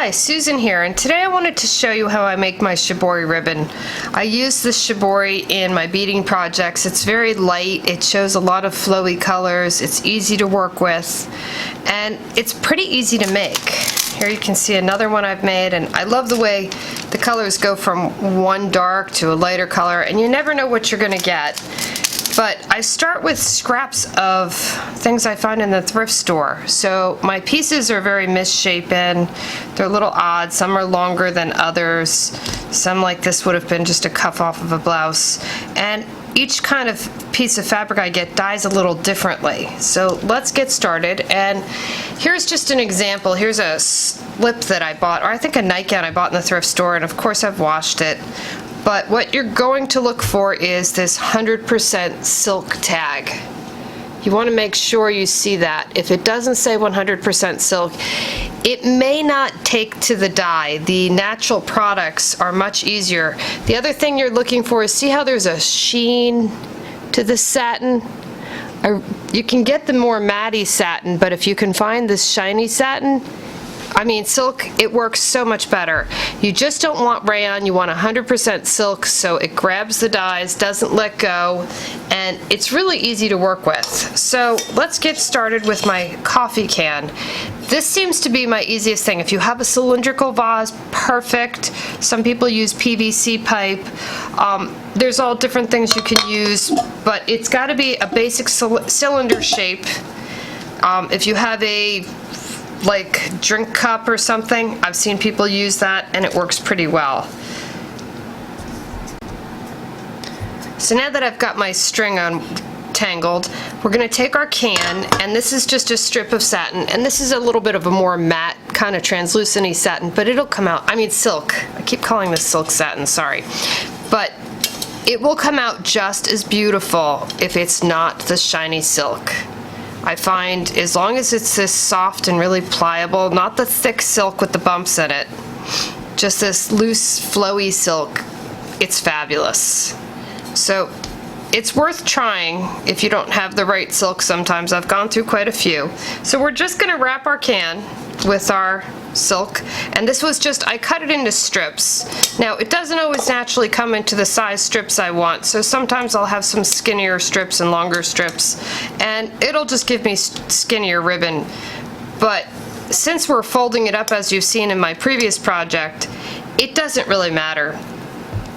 Hi, Susan here, and today I wanted to show you how I make my Shibori ribbon. I use this Shibori in my beading projects. It's very light, it shows a lot of flowy colors, it's easy to work with, and it's pretty easy to make. Here you can see another one I've made, and I love the way the colors go from one dark to a lighter color, and you never know what you're going to get. But I start with scraps of things I find in the thrift store. So my pieces are very misshapen. They're a little odd. Some are longer than others. Some, like this, would have been just a cuff off of a blouse. And each kind of piece of fabric I get dyes a little differently. So let's get started. And here's just an example. Here's a slip that I bought, or I think a nightgown I bought in the thrift store, and of course I've washed it. But what you're going to look for is this 100% silk tag. You want to make sure you see that. If it doesn't say 100% silk, it may not take to the dye. The natural products are much easier. The other thing you're looking for is, see how there's a sheen to the satin? You can get the more matte satin, but if you can find this shiny satin, silk, it works so much better. You just don't want rayon, you want 100% silk so it grabs the dyes, doesn't let go, and it's really easy to work with. So let's get started with my coffee can. This seems to be my easiest thing. If you have a cylindrical vase, perfect. Some people use PVC pipe. There's all different things you can use, but it's got to be a basic cylinder shape. If you have a drink cup or something, I've seen people use that and it works pretty well. So now that I've got my string untangled, we're going to take our can, and this is just a strip of satin, and this is a little bit of a more matte kind of translucent-y satin, but it'll come out, silk. I keep calling this silk satin, sorry. But it will come out just as beautiful if it's not the shiny silk. I find as long as it's this soft and really pliable, not the thick silk with the bumps in it, just this loose, flowy silk, it's fabulous. So it's worth trying if you don't have the right silk sometimes. I've gone through quite a few. So we're just going to wrap our can with our silk, and this was just, I cut it into strips. Now it doesn't always naturally come into the size strips I want, so sometimes I'll have some skinnier strips and longer strips, and it'll just give me skinnier ribbon. But since we're folding it up, as you've seen in my previous project, it doesn't really matter.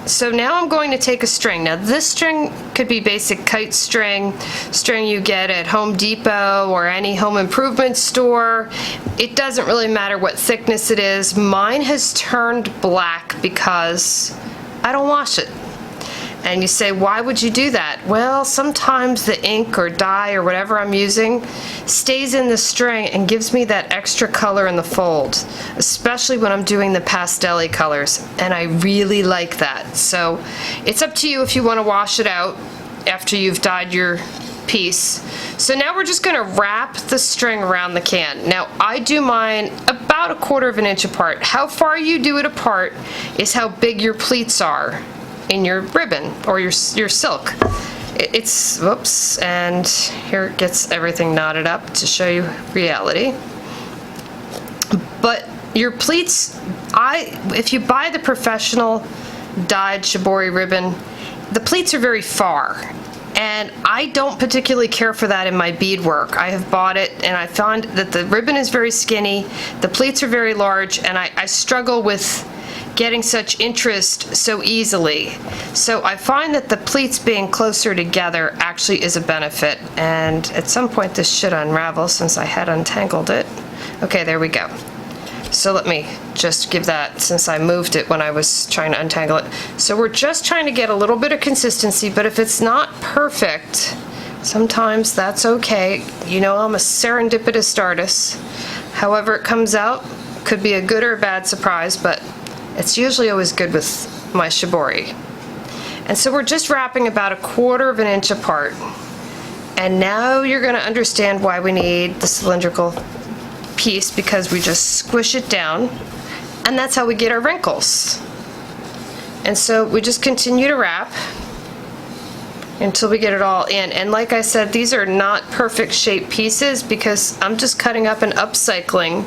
So now I'm going to take a string. Now this string could be basic kite string you get at Home Depot or any home improvement store. It doesn't really matter what thickness it is. Mine has turned black because I don't wash it. And you say, why would you do that? Well, sometimes the ink or dye or whatever I'm using stays in the string and gives me that extra color in the fold, especially when I'm doing the pastel-y colors, and I really like that. So it's up to you if you want to wash it out after you've dyed your piece. So now we're just going to wrap the string around the can. Now I do mine about 1/4 inch apart. How far you do it apart is how big your pleats are in your ribbon or your silk. It's, whoops, and here it gets everything knotted up to show you reality. But your pleats, if you buy the professional dyed Shibori ribbon, the pleats are very far, and I don't particularly care for that in my beadwork. I have bought it and I found that the ribbon is very skinny, the pleats are very large, and I struggle with getting such interest so easily. So I find that the pleats being closer together actually is a benefit, and at some point this should unravel since I had untangled it. Okay, there we go. So let me just give that, since I moved it when I was trying to untangle it. So we're just trying to get a little bit of consistency, but if it's not perfect, sometimes that's okay. You know, I'm a serendipitous artist. However it comes out could be a good or a bad surprise, but it's usually always good with my Shibori. And so we're just wrapping about 1/4 inch apart. And now you're going to understand why we need the cylindrical piece, because we just squish it down, and that's how we get our wrinkles. And so we just continue to wrap until we get it all in. And like I said, these are not perfect shaped pieces because I'm just cutting up and upcycling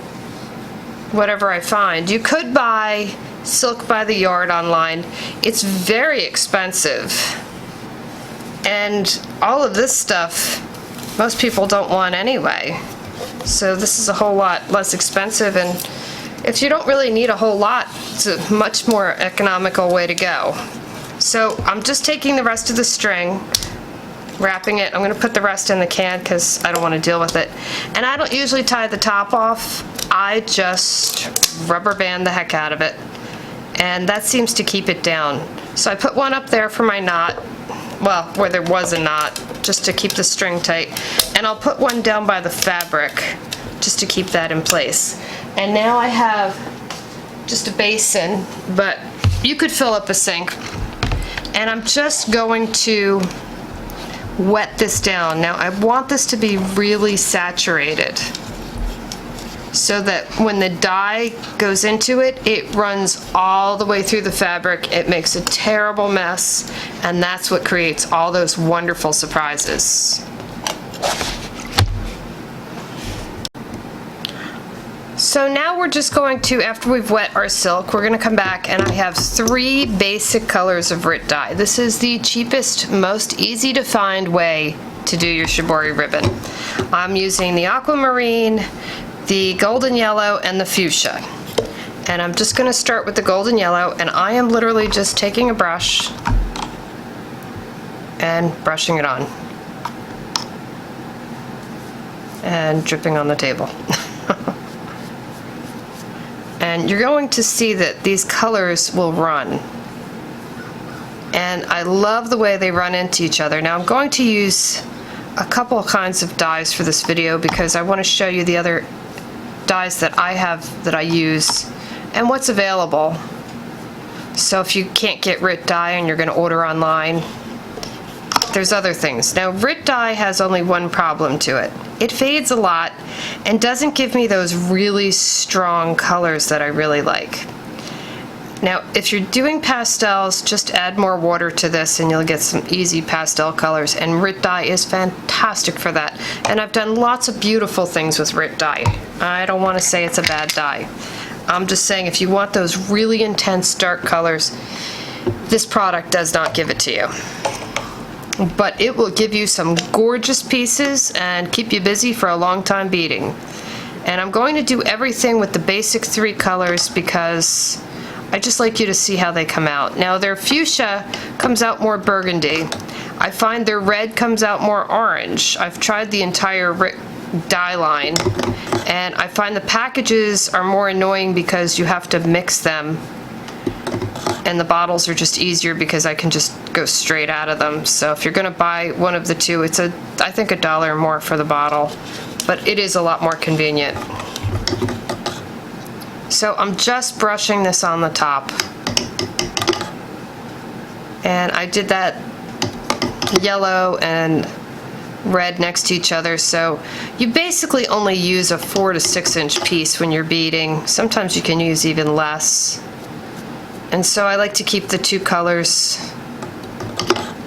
whatever I find. You could buy silk by the yard online. It's very expensive. And all of this stuff, most people don't want anyway. So this is a whole lot less expensive, and if you don't really need a whole lot, it's a much more economical way to go. So I'm just taking the rest of the string, wrapping it. I'm going to put the rest in the can because I don't want to deal with it. And I don't usually tie the top off. I just rubber band the heck out of it. And that seems to keep it down. So I put one up there for my knot, well, where there was a knot, just to keep the string tight. And I'll put one down by the fabric just to keep that in place. And now I have just a basin, but you could fill up a sink. And I'm just going to wet this down. Now I want this to be really saturated so that when the dye goes into it, it runs all the way through the fabric. It makes a terrible mess, and that's what creates all those wonderful surprises. So now we're just going to, after we've wet our silk, we're going to come back, and I have 3 basic colors of RIT dye. This is the cheapest, most easy to find way to do your Shibori ribbon. I'm using the aquamarine, the golden yellow, and the fuchsia. And I'm just going to start with the golden yellow, and I am literally just taking a brush and brushing it on and dripping on the table. And you're going to see that these colors will run. And I love the way they run into each other. Now I'm going to use a couple of kinds of dyes for this video because I want to show you the other dyes that I have that I use and what's available. So if you can't get RIT dye and you're going to order online, there's other things. Now RIT dye has only one problem to it. It fades a lot and doesn't give me those really strong colors that I really like. Now if you're doing pastels, just add more water to this and you'll get some easy pastel colors, and RIT dye is fantastic for that. And I've done lots of beautiful things with RIT dye. I don't want to say it's a bad dye. I'm just saying if you want those really intense dark colors, this product does not give it to you. But it will give you some gorgeous pieces and keep you busy for a long time beading. And I'm going to do everything with the basic 3 colors because I just like you to see how they come out. Now their fuchsia comes out more burgundy. I find their red comes out more orange. I've tried the entire RIT dye line, and I find the packages are more annoying because you have to mix them, and the bottles are just easier because I can just go straight out of them. So if you're going to buy one of the 2, it's I think $1 more for the bottle, but it is a lot more convenient. So I'm just brushing this on the top, and I did that yellow and red next to each other. So you basically only use a 4 to 6 inch piece when you're beading. Sometimes you can use even less. And so I like to keep the 2 colors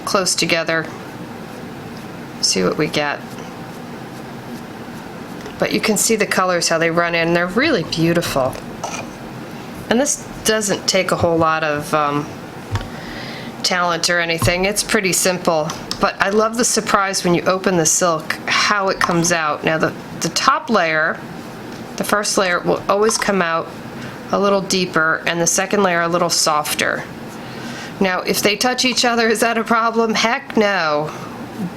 close together. See what we get. But you can see the colors, how they run in. They're really beautiful. And this doesn't take a whole lot of talent or anything. It's pretty simple. But I love the surprise when you open the silk, how it comes out. Now the top layer, the first layer, will always come out a little deeper, and the second layer a little softer. Now if they touch each other, is that a problem? Heck no.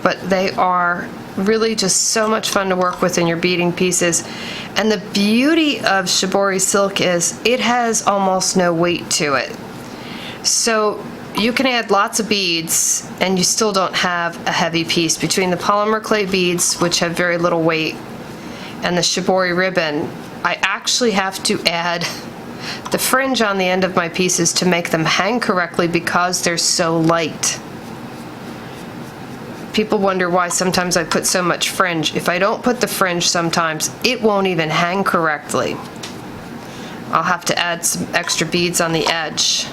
But they are really just so much fun to work with in your beading pieces. And the beauty of Shibori silk is it has almost no weight to it. So you can add lots of beads and you still don't have a heavy piece. Between the polymer clay beads, which have very little weight, and the Shibori ribbon, I actually have to add the fringe on the end of my pieces to make them hang correctly because they're so light. People wonder why sometimes I put so much fringe. If I don't put the fringe sometimes, it won't even hang correctly. I'll have to add some extra beads on the edge.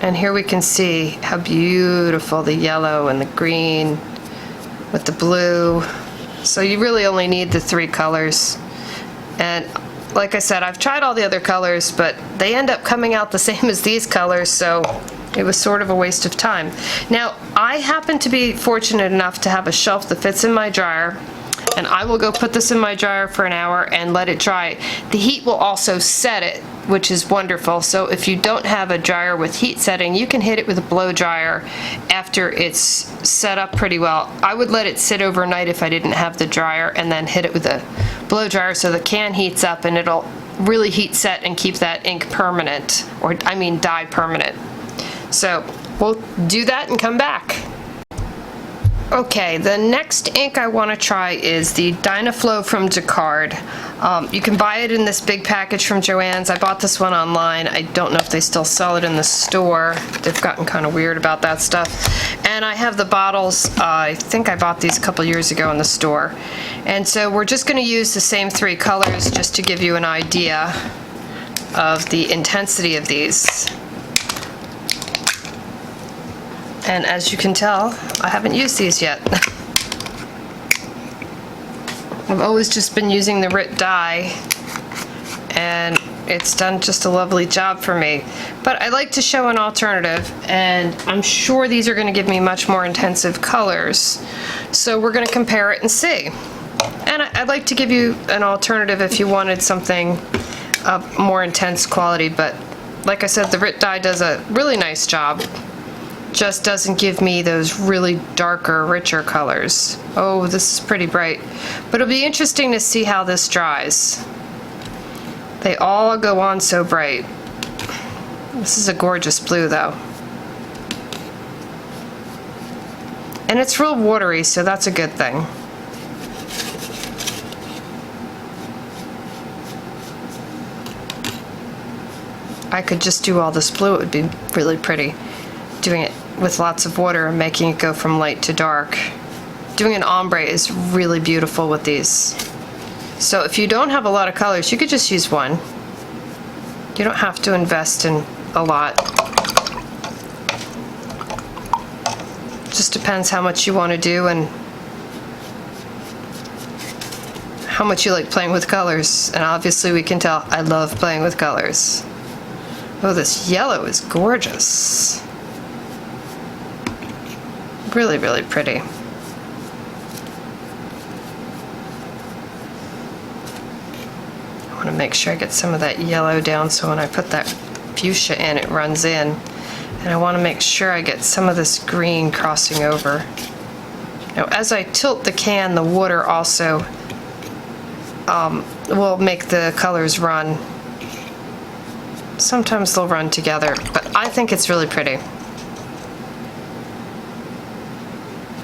And here we can see how beautiful the yellow and the green with the blue. So you really only need the 3 colors. And like I said, I've tried all the other colors, but they end up coming out the same as these colors, so it was sort of a waste of time. Now, I happen to be fortunate enough to have a shelf that fits in my dryer, and I will go put this in my dryer for an hour and let it dry. The heat will also set it, which is wonderful. So if you don't have a dryer with heat setting, you can hit it with a blow dryer after it's set up pretty well. I would let it sit overnight if I didn't have the dryer, and then hit it with a blow dryer so the can heats up and it'll really heat set and keep that ink permanent, or I mean dye permanent. So we'll do that and come back. Okay, the next ink I want to try is the Dynaflow from Jacquard. You can buy it in this big package from Joann's. I bought this one online. I don't know if they still sell it in the store. They've gotten kind of weird about that stuff. And I have the bottles. I think I bought these a couple years ago in the store. And so we're just going to use the same 3 colors just to give you an idea of the intensity of these. And as you can tell, I haven't used these yet. I've always just been using the RIT dye, and it's done just a lovely job for me. But I like to show an alternative, and I'm sure these are going to give me much more intensive colors. So we're going to compare it and see. And I'd like to give you an alternative if you wanted something of more intense quality, but like I said, the RIT dye does a really nice job. Just doesn't give me those really darker, richer colors. Oh, this is pretty bright. But it'll be interesting to see how this dries. They all go on so bright. This is a gorgeous blue though. And it's real watery, so that's a good thing. I could just do all this blue, it would be really pretty. Doing it with lots of water and making it go from light to dark. Doing an ombre is really beautiful with these. So if you don't have a lot of colors, you could just use one. You don't have to invest in a lot. Just depends how much you want to do and how much you like playing with colors. And obviously we can tell I love playing with colors. Oh, this yellow is gorgeous. Really, really pretty. I want to make sure I get some of that yellow down so when I put that fuchsia in, it runs in. And I want to make sure I get some of this green crossing over. Now, as I tilt the can, the water also will make the colors run. Sometimes they'll run together, but I think it's really pretty.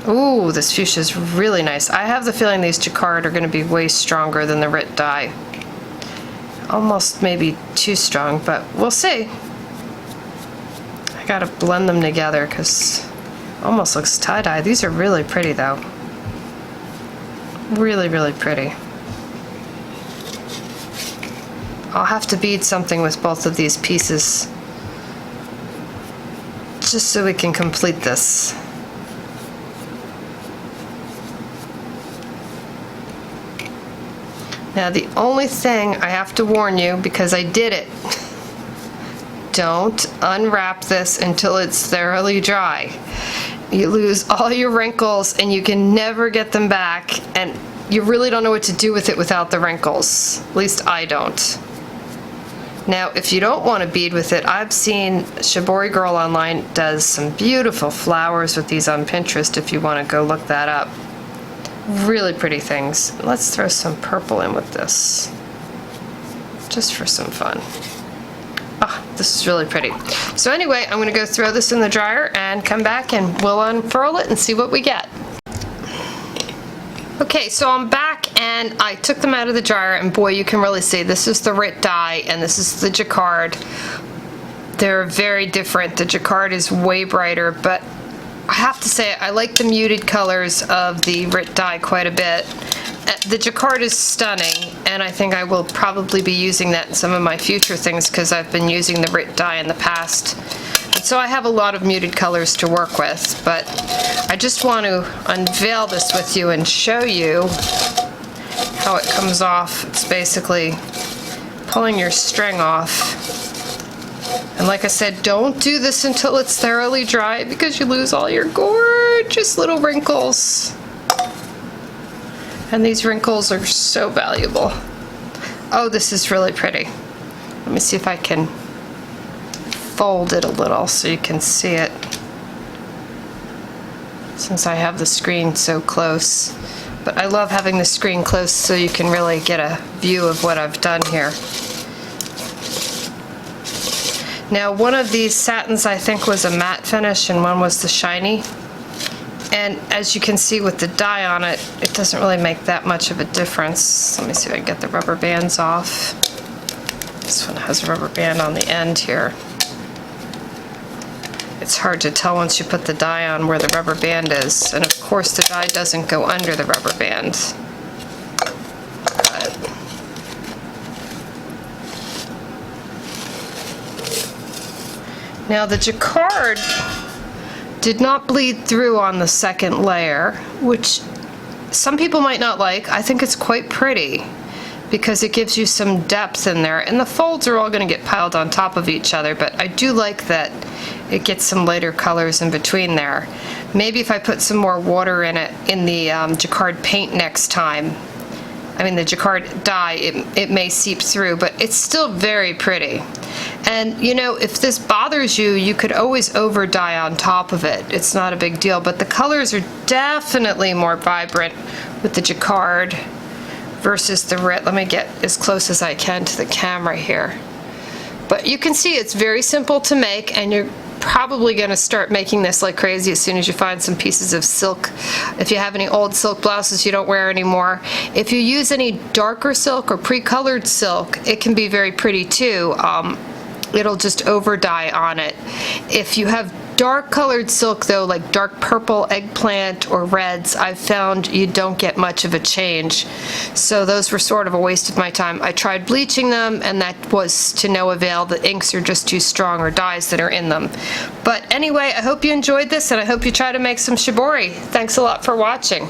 Ooh, this fuchsia is really nice. I have the feeling these Jacquard are going to be way stronger than the RIT dye. Almost maybe too strong, but we'll see. I gotta blend them together because almost looks tie-dye. These are really pretty though. Really, really pretty. I'll have to bead something with both of these pieces just so we can complete this. Now the only thing I have to warn you, because I did it, don't unwrap this until it's thoroughly dry. You lose all your wrinkles and you can never get them back, and you really don't know what to do with it without the wrinkles. At least I don't. Now if you don't want to bead with it, I've seen Shibori Girl online does some beautiful flowers with these on Pinterest if you want to go look that up. Really pretty things. Let's throw some purple in with this, just for some fun. Ah, this is really pretty. So anyway, I'm gonna go throw this in the dryer and come back and we'll unfurl it and see what we get. Okay, so I'm back and I took them out of the dryer, and boy, you can really see this is the RIT dye and this is the Jacquard. They're very different. The Jacquard is way brighter, but I have to say I like the muted colors of the RIT dye quite a bit. The Jacquard is stunning, and I think I will probably be using that in some of my future things because I've been using the RIT dye in the past. And so I have a lot of muted colors to work with, but I just want to unveil this with you and show you how it comes off. It's basically pulling your string off. And like I said, don't do this until it's thoroughly dry because you lose all your gorgeous little wrinkles. And these wrinkles are so valuable. Oh, this is really pretty. Let me see if I can fold it a little so you can see it, since I have the screen so close. But I love having the screen close so you can really get a view of what I've done here. Now, one of these satins I think was a matte finish and one was the shiny. And as you can see with the dye on it, it doesn't really make that much of a difference. Let me see if I can get the rubber bands off. This one has a rubber band on the end here. It's hard to tell once you put the dye on where the rubber band is. And of course the dye doesn't go under the rubber band. But now the jacquard did not bleed through on the second layer, which some people might not like. I think it's quite pretty because it gives you some depth in there, and the folds are all going to get piled on top of each other, but I do like that it gets some lighter colors in between there. Maybe if I put some more water in it in the jacquard paint next time, I mean the jacquard dye, it may seep through, but it's still very pretty. And you know, if this bothers you, you could always over dye on top of it. It's not a big deal, but the colors are definitely more vibrant with the jacquard versus the red. Let me get as close as I can to the camera here. But you can see it's very simple to make, and you're probably going to start making this like crazy as soon as you find some pieces of silk. If you have any old silk blouses you don't wear anymore. If you use any darker silk or pre-colored silk, it can be very pretty too. It'll just over dye on it. If you have dark colored silk though, like dark purple, eggplant, or reds, I've found you don't get much of a change. So those were sort of a waste of my time. I tried bleaching them and that was to no avail. The inks are just too strong, or dyes that are in them. But anyway, I hope you enjoyed this and I hope you try to make some shibori. Thanks a lot for watching.